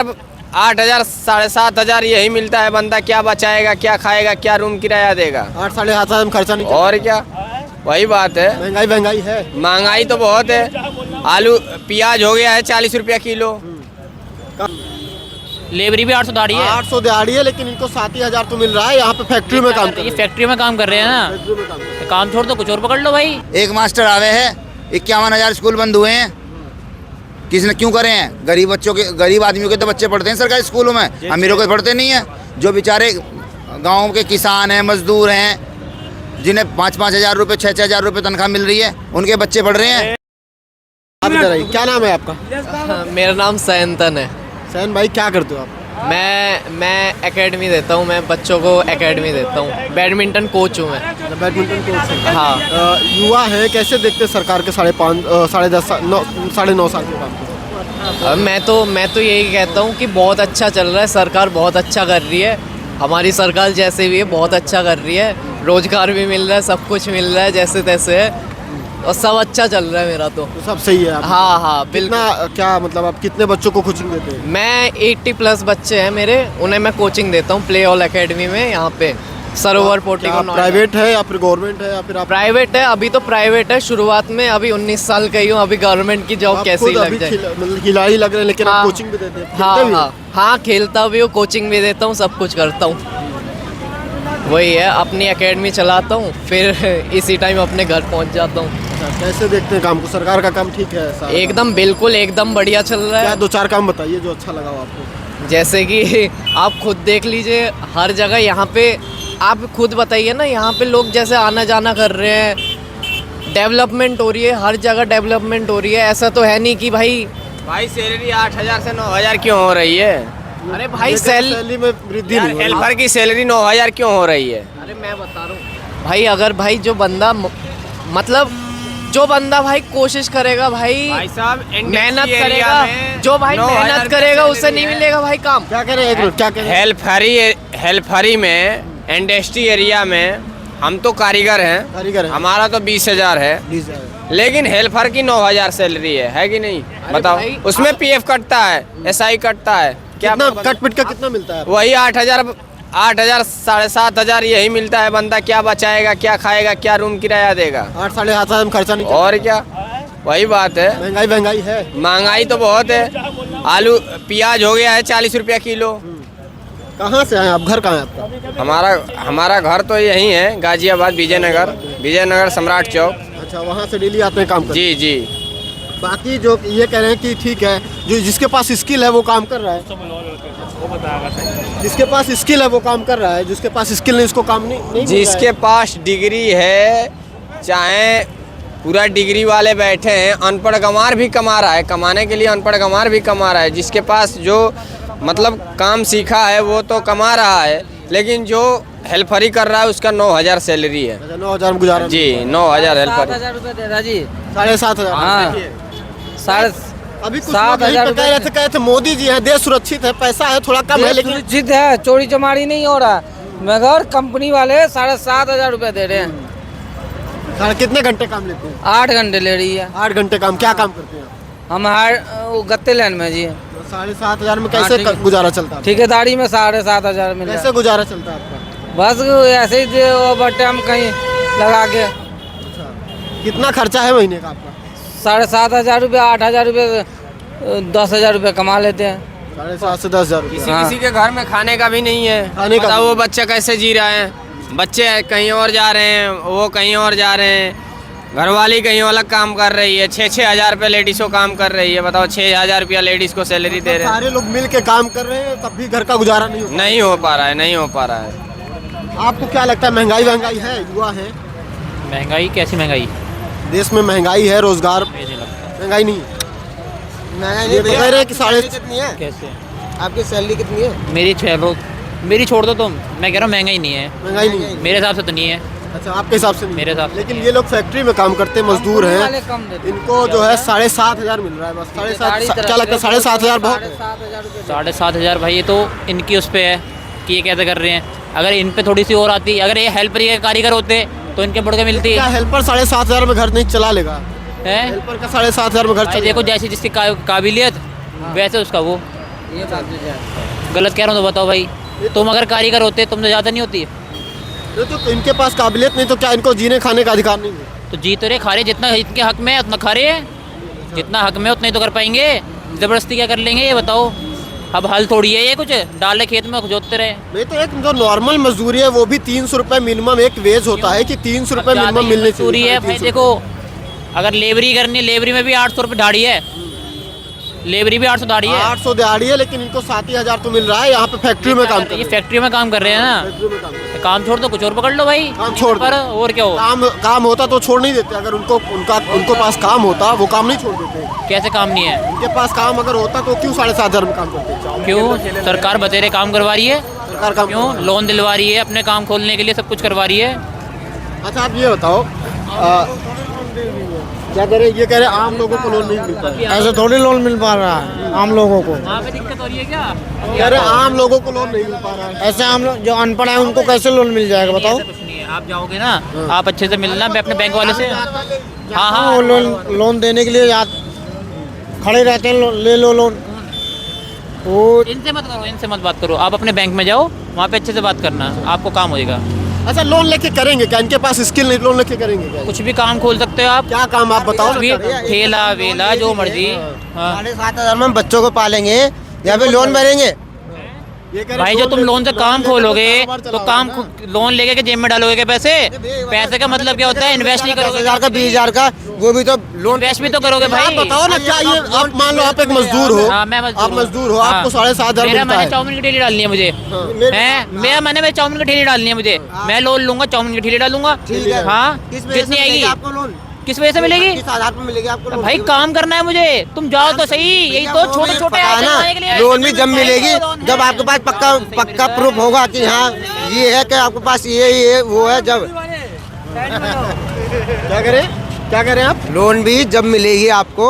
8,000 7,500 यही मिलता है। बंदा क्या बचाएगा, क्या खाएगा, क्या रूम किराया देगा? 8 साढ़े 8 हज़ार में खर्चा नहीं और क्या, वही बात है। महंगाई है। महंगाई तो बहुत है। आलू प्याज हो गया है 40 रुपया किलो। लेबरी भी 800 दिहाड़ी है। 800 दिहाड़ी है, लेकिन इनको 7,000 तो मिल रहा है। यहाँ पे फैक्ट्री में काम कर रहे ये हैं। फैक्ट्री में काम कर रहे हैं ना, फैक्ट्री में काम कर रहे हैं। काम छोड़ दो कुछ और पकड़ लो भाई। एक मास्टर आवे है, 51,000 स्कूल बंद हुए हैं। किसने क्यों करे हैं? गरीब आदमियों के तो बच्चे पढ़ते हैं सरकारी स्कूलों में, अमीरों के पढ़ते नहीं है। जो बेचारे गाँव के किसान हैं, मजदूर हैं, जिन्हें 5-5 हज़ार रुपये 6-6 हज़ार रुपये तनख्वाह मिल रही है, उनके बच्चे पढ़ रहे हैं। आप इधर आइए, क्या नाम है आपका? मेरा नाम सैनतन है। सैन भाई, क्या करते हो आप? मैं एकेडमी देता हूँ। मैं बच्चों को एकेडमी देता हूँ। बैडमिंटन कोच हूँ मैं। बैडमिंटन कोच है। हाँ। युवा है, कैसे देखते हैं सरकार के 9.5 साल के काम को? मैं तो यही कहता हूँ कि बहुत अच्छा चल रहा है। सरकार बहुत अच्छा कर रही है। हमारी सरकार जैसे भी है बहुत अच्छा कर रही है। रोजगार भी मिल रहा है, सब कुछ मिल रहा है जैसे तैसे है, और सब अच्छा चल रहा है मेरा तो सब सही है। हाँ बिल्कुल। क्या मतलब आप कितने बच्चों को कोचिंग देते हैं? मैं 80+ बच्चे हैं मेरे, उन्हें मैं कोचिंग देता हूँ प्ले ऑल एकेडमी में, यहाँ पे सरोवर पोर्टिको। प्राइवेट है या फिर गवर्नमेंट है या फिर आप? प्राइवेट है, अभी तो प्राइवेट है शुरुआत में। अभी 19 साल का ही हूँ, अभी गवर्नमेंट की जॉब कैसे ही लग जाए। मतलब खिलाड़ी लग रहे हैं, लेकिन आप कोचिंग भी देते हैं? हाँ, खेलता भी हूँ, कोचिंग भी देता हूँ, सब कुछ करता हूँ। वही है, अपनी एकेडमी चलाता हूँ, फिर इसी टाइम अपने घर पहुँच जाता हूँ। कैसे देखते हैं काम को? सरकार का काम ठीक है? एकदम बिल्कुल एकदम बढ़िया चल रहा है। 2-4 काम बताइए जो अच्छा लगा हो आपको। जैसे कि आप खुद देख लीजिए, हर जगह यहाँ पे आप खुद बताइए ना, यहाँ पे लोग जैसे आना जाना कर रहे हैं, डेवलपमेंट हो रही है, हर जगह डेवलपमेंट हो रही है। ऐसा तो है नहीं कि भाई सैलरी 8,000 से 9,000 क्यों हो रही है? अरे भाई सैलरी में वृद्धि नहीं हो रही। हेल्पर की सैलरी 9,000 क्यों हो रही है? अरे मैं बता रहा हूँ भाई, अगर भाई जो बंदा भाई कोशिश करेगा, भाई साहब मेहनत करेगा, जो भाई मेहनत करेगा उसे नहीं मिलेगा भाई काम। क्या कह रहे हैं? एक मिनट, क्या कह रहे हैं? हेल्परी में इंडस्ट्री एरिया में हम तो कारीगर हैं। हमारा तो 20,000 है, लेकिन हेल्पर की 9,000 सैलरी है कि नहीं? बताओ। उसमें PF कटता है, SI कटता है, क्या कट पिट का कितना मिलता है? वही 8,000 साढ़े 7,000 यही मिलता है। बंदा क्या बचाएगा, क्या खाएगा, क्या रूम किराया देगा? 8 साढ़े 8 हज़ार में खर्चा नहीं। और क्या, वही बात है। महंगाई है। महंगाई तो बहुत है। आलू प्याज हो गया है 40 रुपया किलो। कहाँ से आए आप? घर कहाँ है आपका? हमारा घर तो यहीं है, गाजियाबाद, विजयनगर सम्राट चौक। अच्छा, वहाँ से डेली आते हैं काम करने? जी। बाकी जो ये कह रहे हैं कि ठीक है, जो जिसके पास स्किल है वो काम कर रहा है। जिसके पास स्किल है वो काम कर रहा है, जिसके पास स्किल नहीं उसको काम नहीं। जिसके पास डिग्री है, चाहे पूरा डिग्री वाले बैठे हैं, अनपढ़ गंवार भी कमा रहा है। कमाने के लिए अनपढ़ गंवार भी कमा रहा है। जिसके पास जो मतलब काम सीखा है वो तो कमा रहा है, लेकिन जो हेल्परी कर रहा है उसका 9,000 सैलरी है। 9,000 में गुजारा? जी, 9,000 हेल्परी। 7,000 रुपये दे रहा जी। 7,500। हाँ, अभी कुछ लोग यही पे कह रहे थे मोदी जी हैं, देश सुरक्षित है, पैसा है थोड़ा कम है, लेकिन सुरक्षित है, चोरी चमारी नहीं हो रहा, मगर कंपनी वाले 7,500 रुपये दे रहे हैं। कितने घंटे काम लेते हैं? 8 घंटे ले रही है। 8 घंटे काम? क्या काम करते हैं? हम गत्ते लाइन में जी। 7,500 में कैसे गुजारा चलता है? ठेकेदारी में 7,500 मिल। कैसे गुजारा चलता है आपका? बस ऐसे ही ओवर टाइम कहीं लगा के। कितना खर्चा है महीने का आपका? 7,500 रुपये, 8,000 रुपये, 10,000 रुपये कमा लेते हैं। 7,500 से 10,000 रुपये। किसी के घर में खाने का भी नहीं है। खाने का वो बच्चा कैसे जी रहा है? बच्चे कहीं और जा रहे हैं, वो कहीं और जा रहे हैं, घरवाली कहीं अलग काम कर रही है। 6-6 हज़ार रुपये लेडीज को काम कर रही है। बताओ, 6,000 रुपया लेडीज को सैलरी दे रहे हैं। सारे लोग मिल के काम कर रहे हैं, तब भी घर का गुजारा नहीं हो पा रहा है। आपको क्या लगता है? महंगाई है, युवा है? महंगाई कैसी महंगाई? देश में महंगाई है, रोजगार महंगाई नहीं है। ये कह रहे हैं कि कितनी है? कैसे? आपकी सैलरी कितनी है? मेरी छोड़ दो, तो मैं कह रहा हूँ महंगाई नहीं है। महंगाई नहीं है मेरे हिसाब से तो नहीं है। अच्छा, आपके हिसाब से नहीं? मेरे हिसाब से। लेकिन ये लोग फैक्ट्री में काम करते हैं, मजदूर हैं, इनको जो है 7,500 मिल रहा है बस। 7,500 क्या लगता है? 7,500 बहुत है? 7,500 भाई, ये तो इनकी उस पे है कि ये कैसे कर रहे हैं। अगर इन पे थोड़ी सी और आती, अगर ये हेल्पर के कारीगर होते तो इनके बढ़ के मिलती। क्या हेल्पर 7,500 में घर नहीं चला लेगा? है हेल्पर का 7,500 में घर भाई, देखो जैसी जिसकी काबिलियत वैसे उसका वो। ये बात गलत कह रहा हूँ तो बताओ भाई। तुम अगर कारीगर होते तुम तो ज़्यादा नहीं होती। ये तो इनके पास काबिलियत नहीं तो क्या इनको जीने खाने का अधिकार नहीं है? तो जी तो रहे, खा रहे, जितना इनके हक में है उतना खा रहे हैं, जितना हक में है उतना ही तो कर पाएंगे। ज़बरदस्ती क्या कर लेंगे ये बताओ। अब हल थोड़ी है ये, कुछ डाले खेत में जोतते रहे। नहीं तो एक जो नॉर्मल मजदूरी है वो भी 300 रुपये मिनिमम एक वेज होता है कि 300 रुपये मिनिमम मिलने मजदूरी है भाई। देखो अगर लेबरी करनी है, लेबरी में भी 800 रुपये दाढ़ी है, लेबरी भी 800 दाढ़ी है। 800 दिहाड़ी है लेकिन इनको 7,000 तो मिल रहा है। यहाँ पे फैक्ट्री में काम कर ये रहे हैं। फैक्ट्री में काम कर रहे हैं ना, फैक्ट्री में काम कर रहे हैं। काम छोड़ दो कुछ और पकड़ लो भाई। काम छोड़ दो। पर और क्या हो। काम होता तो छोड़ नहीं देते। अगर उनको पास काम होता वो काम नहीं छोड़ देते। कैसे काम नहीं है? उनके पास काम अगर होता तो क्यों 7,500 में काम करते? क्यों? सरकार बतेरे काम करवा रही है। सरकार काम क्यों? लोन दिलवा रही है, अपने काम खोलने के लिए सब कुछ करवा रही है। अच्छा आप ये बताओ क्या कह रहे हैं? ये कह रहे हैं आम लोगों को लोन नहीं मिलता। ऐसे थोड़ी लोन मिल पा रहा है आम लोगों को। वहाँ पे दिक्कत हो रही है क्या? कह रहे हैं आम लोगों को लोन नहीं मिल पा रहा है। ऐसे आम लोग जो अनपढ़ है उनको कैसे लोन मिल जाएगा बताओ? ऐसा कुछ नहीं है, आप जाओगे ना, आप अच्छे से मिलना अपने बैंक वाले से। हाँ हाँ वो लोन देने के लिए खड़े रहते हैं, ले लो लोन। वो इनसे मत करो, इनसे मत बात करो। आप अपने बैंक में जाओ, वहाँ पे अच्छे से बात करना, आपको काम होएगा। अच्छा लोन लेके करेंगे क्या? इनके पास स्किल नहीं, लोन लेके करेंगे क्या? कुछ भी काम खोल सकते हो आप। क्या काम आप बताओ कुछ भी, ठेला वेला जो मर्जी। हाँ 7,500 में बच्चों को पालेंगे या फिर लोन भरेंगे? ये कह रहे भाई हैं जो तुम लोन से काम खोलोगे तो काम चलाओ लोन लेके के जेब में डालोगे क्या पैसे? पैसे का मतलब क्या होता है? इन्वेस्ट नहीं करोगे। 10,000 का 20,000 का वो भी तो लोन। इन्वेस्ट भी तो करोगे आप भाई। बताओ ना क्या ये आप मान लो आप एक मजदूर हो। हाँ मैं मजदूर आप मजदूर हो, हाँ। आपको 7,500 मेरा मिलता मैंने है। चाउमीन की ठेली डालनी है मुझे, मेरा मैंने चाउमीन की ठेली डालनी है मुझे। मैं लोन लूंगा, चाउमीन की ठेली डालूंगा। हाँ जितनी आएगी आपको लोन किस वजह से मिलेगी? 30,000 में मिलेगी आपको लोन। भाई काम करना है मुझे, तुम जाओ तो सही। यही तो छोटे छोटे पता है ना, लोन भी जब मिलेगी जब आपके पास पक्का प्रूफ होगा कि हाँ ये है कि आपके पास ये वो है। जब क्या करें क्या कह रहे हैं आप? लोन भी जब मिलेगी आपको,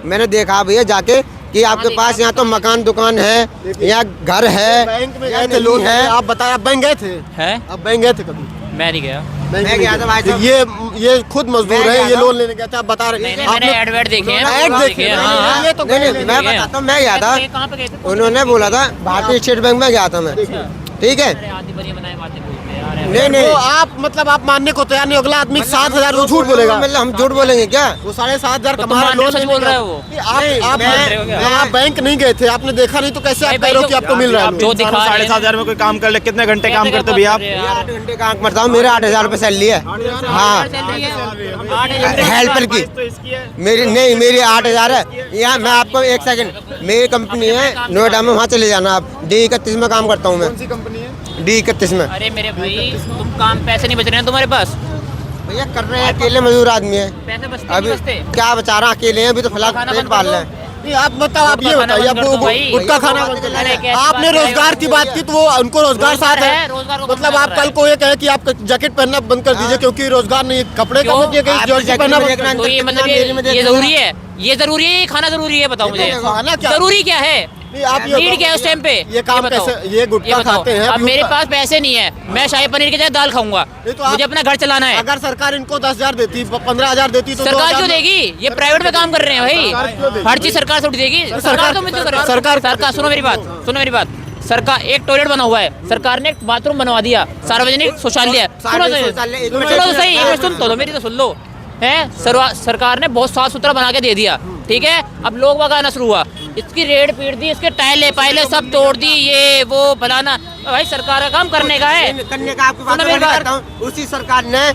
मैंने देखा भैया जाके कि आपके पास यहाँ तो मकान दुकान है या घर है बैंक में या गए थे नहीं लोन है। आप बताए आप बैंक गए थे? है। आप बैंक गए थे कभी? मैं नहीं गया। बैंक मैं गया था भाई साहब। ये खुद मजदूर मैं है, गया ये था। लोन लेने गया था। आप बता रहे नहीं, मैंने एडवर्ट देखे हैं, ऐड देखे देखे हैं, हैं। हाँ। ये तो नहीं मैं बताता हूँ, मैं गया था। कहाँ पे गए थे? उन्होंने बोला था भारतीय स्टेट बैंक में गया था मैं। ठीक है अरे आधी बढ़िया बनाए बातें बोलते हैं यार। नहीं नहीं तो आप मतलब आप मानने को तैयार नहीं? अगला आदमी 7,000 वो झूठ बोलेगा। मतलब हम झूठ बोलेंगे क्या? वो 7,500 तो कमा तुम रहा मान रहे हो, लोन सच बोल रहे हो वो? आप बैंक नहीं गए थे, आपने देखा नहीं तो कैसे आप कह रहे हो कि आपको मिल रहा है? जो दिखा रहे हैं। 7,500 में कोई काम कर ले, कितने घंटे काम करते भैया आप? 8 घंटे काम करता हूँ, मेरा 8,000 रुपये सैलरी है। हाँ हेल्पर की मेरी नहीं, मेरी 8,000 है। यहाँ मैं आपको एक सेकंड, मेरी कंपनी है नोएडा में, वहाँ चले जाना आप। D31 में काम करता हूँ मैं। कौन सी कंपनी है? D31 में। अरे मेरे भाई तुम काम, पैसे नहीं बच रहे हैं तुम्हारे पास? भैया कर रहे हैं, अकेले मजदूर आदमी है। पैसे बचते अभी नहीं बचते? क्या बचा रहा, अकेले हैं अभी तो फिलहाल खाना पेट बंद पाल कर रहे दो। हैं। नहीं आप बताओ, आप ये खाना बताइए बंद कर दो भाई। गुटखा खाना अरे बंद कैसी कर। आपने बात रोजगार है? की बात की तो वो उनको रोजगार साथ रोजगार है। है, रोजगार को मतलब बंद आप कर कल रहा को ये कहे कि आप जैकेट पहनना बंद कर दीजिए क्योंकि रोजगार नहीं, कपड़े का क्यों? मत ये कहीं आप जर्सी जैकेट पहनना में बंद देखना कर तो ये मतलब मेरी में ये देखना। जरूरी है, ये जरूरी है, खाना जरूरी है? बताओ मुझे खाना क्या? जरूरी क्या है? नहीं, आप ये नीड बताओ, क्या है उस टाइम पे? ये काम बताओ। कैसे, ये गुटखा बताओ। खाते हैं अब मेरे गुटखा- पास पैसे नहीं है, मैं शाही पनीर की जगह दाल खाऊंगा, नहीं तो आप- मुझे अपना घर चलाना है। अगर सरकार इनको 10,000 देती, 15,000 देती तो सरकार 2,000 क्यों देगी? ये प्राइवेट में काम कर रहे हैं सरकार क्यों भाई, देगी? हर चीज सरकार थोड़ी देगी। सरकार तो मुझे सरकार सुनो मेरी बात, सुनो मेरी बात। सरकार एक टॉयलेट बना हुआ है, सरकार ने एक बाथरूम बनवा दिया, सार्वजनिक शौचालय। सुनो तो सही, एक मिनट सुन तो लो, मेरी तो सुन लो। है सरकार ने बहुत साफ सुथरा बना के दे दिया, ठीक है। अब लोग वगाना शुरू हुआ, इसकी रेड पीट दी, इसके टाइले पाइले सब तोड़ दी, ये वो फलाना। भाई सरकार का काम करने का है। करने का आपकी बात सुनो मेरी मैं बात। करता हूँ। उसी सरकार ने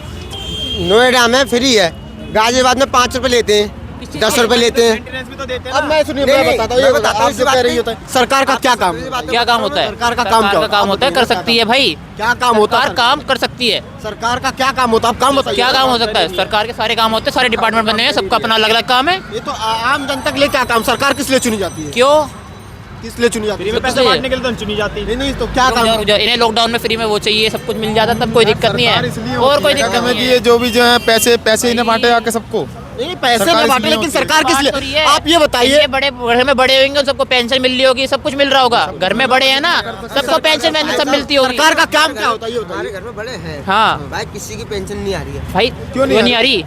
नोएडा में फ्री है, गाजियाबाद में 5 रुपए लेते हैं, 10 रुपए लेते हैं। अब मैं सुनिए, नहीं, मैं नहीं, बताता हूँ, मैं ये बताता हूँ आप इस जो बात कह रही पे। होता है सरकार का क्या काम? क्या काम होता है? सरकार का काम क्या होता है? काम होता है, कर सकती है भाई। क्या काम होता है? सरकार काम कर सकती है। सरकार का क्या काम होता है? आप काम बताइए। क्या काम हो सकता है? सरकार के सारे काम होते हैं, सारे डिपार्टमेंट बने हैं, सबका अपना अलग अलग काम है। ये तो आम जनता के लिए क्या काम? सरकार किस लिए चुनी जाती है? क्यों? किस लिए चुनी जाती है? पैसे बांटने के लिए तो चुनी जाती। नहीं नहीं तो क्या काम? इन्हें लॉकडाउन में फ्री में वो चाहिए, सब कुछ मिल जाता, तब कोई दिक्कत नहीं है, और कोई दिक्कत नहीं है। ये जो भी जो है पैसे ही ना बांटे आके सबको। नहीं पैसे सरकार में बांटे, इसलिए लेकिन होती है। सरकार किस बात तो रही लिए? है। आप ये बताइए। ये बड़े घर में बड़े होंगे, सबको पेंशन मिल रही होगी, सब कुछ मिल रहा होगा। घर में बड़े हैं ना, सबको पेंशन सब मिलती होगी। सरकार का काम क्या होता है ये हमारे बताइए। घर में बड़े हैं हाँ भाई, किसी की पेंशन नहीं आ रही है भाई, क्यों नहीं आ रही?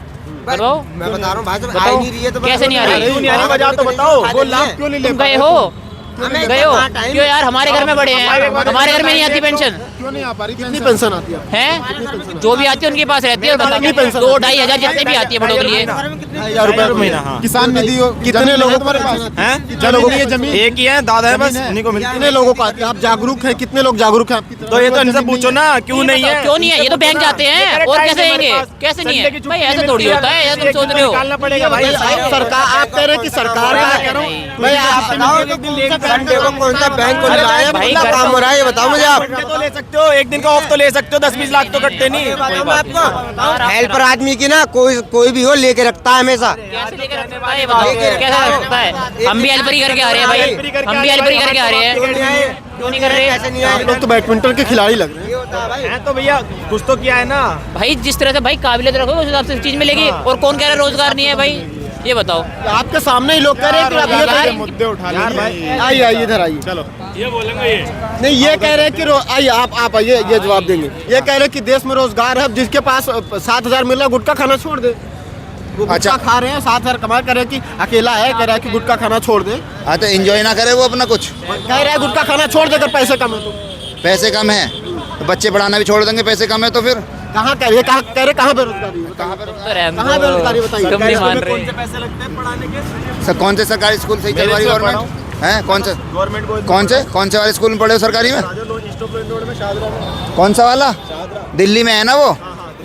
भाई, बताओ, मैं बता रहा हूँ भाई साहब, आ बताओ, ही नहीं रही है तो कैसे नहीं आ रही? क्यों नहीं आ रही? वजह तो बताओ, वो लाभ क्यों नहीं ले तुम पा गए रहे? हो, गए हो क्यों यार? हमारे घर में बड़े हैं, हमारे घर में नहीं आती पेंशन क्यों नहीं आ पा रही कितनी पेंशन आती है? है? जो भी आती है उनके पास रहती है, कितनी पेंशन? 2-2.5 हजार जितने भी आती है बड़ों के लिए। 1000 रुपए महीना। हाँ। किसान निधि कितने लोगों तुम्हारे पास हैं? कितने लोगों की जमीन? एक ही है, दादा है बस, उन्हीं को मिलती कितने लोगों को आती है? आप जागरूक हैं? कितने लोग जागरूक हैं आपकी तरह? तो ये तो इनसे पूछो ना, क्यों नहीं है? क्यों नहीं है? ये तो बैंक जाते हैं और कैसे आएंगे? कैसे नहीं है भाई? ऐसा थोड़ी होता है, ऐसा तुम सोच रहे हो। निकालना पड़ेगा भाई। आप सरकार, आप कह रहे हैं कि सरकार का कह रहा हूँ भाई, आप बताओ कि संडे को कौन सा बैंक खोल रहा है, भाई, मतलब काम हो रहा है, ये बताओ मुझे आप। तो ले सकते हो, एक दिन का ऑफ तो ले सकते हो, 10-20 लाख तो कटते नहीं। आपको हेल्पर आदमी की ना कोई भी हो लेके रखता है हमेशा। कैसे लेकर रखता है? बताओ कैसे रख सकता है? हम भी हेल्पर ही करके आ रहे हैं भाई, हम भी हेल्पर ही करके आ रहे हैं, क्यों नहीं कर रहे? आप लोग तो बैडमिंटन के खिलाड़ी लग रहे हैं। हैं तो भैया कुछ तो किया है ना। भाई जिस तरह से भाई काबिलियत रखो उस हिसाब से चीज मिलेगी। और कौन कह रहा है रोजगार नहीं है भाई? ये बताओ। आपके सामने ही लोग कह रहे हैं कि अभी यार, मुद्दे उठा लेंगे। आइए आइए इधर आइए। चलो नहीं, ये कह रहे हैं कि आइए आप आइए, ये जवाब देंगे। ये कह रहे हैं कि देश में रोजगार है, जिसके पास 7,000 मिल रहा है गुटखा खाना छोड़ दे। वो गुटखा अच्छा। खा रहे हैं, 7,000 कमा कर रहे हैं कि अकेला है, कह रहा है कि गुटखा खाना छोड़ दे। हाँ तो एंजॉय ना करे वो अपना कुछ, कह रहा है गुटखा खाना छोड़ देकर पैसे कमा तो पैसे कम है तो बच्चे पढ़ाना भी छोड़ देंगे, पैसे कम है तो फिर कहाँ कह रहे हैं? कह रहे कहाँ बेरोजगारी है? कहाँ पे कहाँ बेरोजगारी बताइए? तुम नहीं मान रहे। पैसे लगते हैं पढ़ाने के? कौन से सरकारी स्कूल सही चल रही है गवर्नमेंट हैं? कौन से गवर्नमेंट कौन से वाले स्कूल में पढ़े हो सरकारी में? रोड में शाहजहां में। कौन सा वाला? दिल्ली में है ना वो?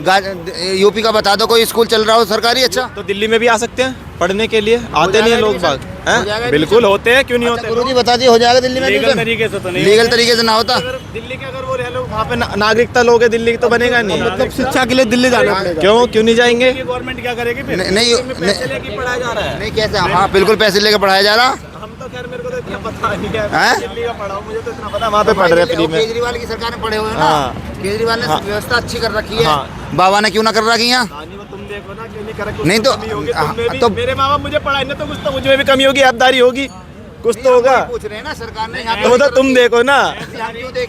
यूपी का बता दो कोई स्कूल चल रहा हो सरकारी अच्छा। तो दिल्ली में भी आ सकते हैं पढ़ने के लिए, आते नहीं है लोग बाग हैं? बिल्कुल होते हैं, क्यों नहीं होते? गुरुजी बता दिए हो जाएगा दिल्ली में लीगल तरीके से तो नहीं। लीगल तरीके से ना होता। दिल्ली के अगर वो रह लो वहाँ पे नागरिकता लोगे, दिल्ली की तो बनेगा नहीं। मतलब शिक्षा के लिए दिल्ली जाना पड़ेगा। क्यों नहीं जाएंगे? गवर्नमेंट क्या करेगी फिर? नहीं पढ़ाया जा रहा है। नहीं कैसे? हाँ बिल्कुल पैसे लेके पढ़ाया जा रहा। हम तो खैर मेरे को तो इतना पता नहीं है, हैं? दिल्ली का पढ़ा हूँ, मुझे तो इतना पता वहाँ पे पढ़ रहे हैं फ्री में। केजरीवाल की सरकार ने पढ़े हुए हैं ना। हाँ। केजरीवाल ने हाँ। व्यवस्था अच्छी कर रखी है। हाँ। बाबा ने क्यों ना कर रखी यहाँ? वो तुम देखो ना, क्यों नहीं कर रहे? नहीं तो- कमी होगी, तुम में भी। तो- मेरे माँ बाप मुझे पढ़ाए ना, तो कुछ तो मुझ में भी कमी होगी, अब्दारी होगी, कुछ तो होगा। पूछ रहे हैं ना सरकार ने तो वो तो तुम देखो ना। यहाँ क्यों देख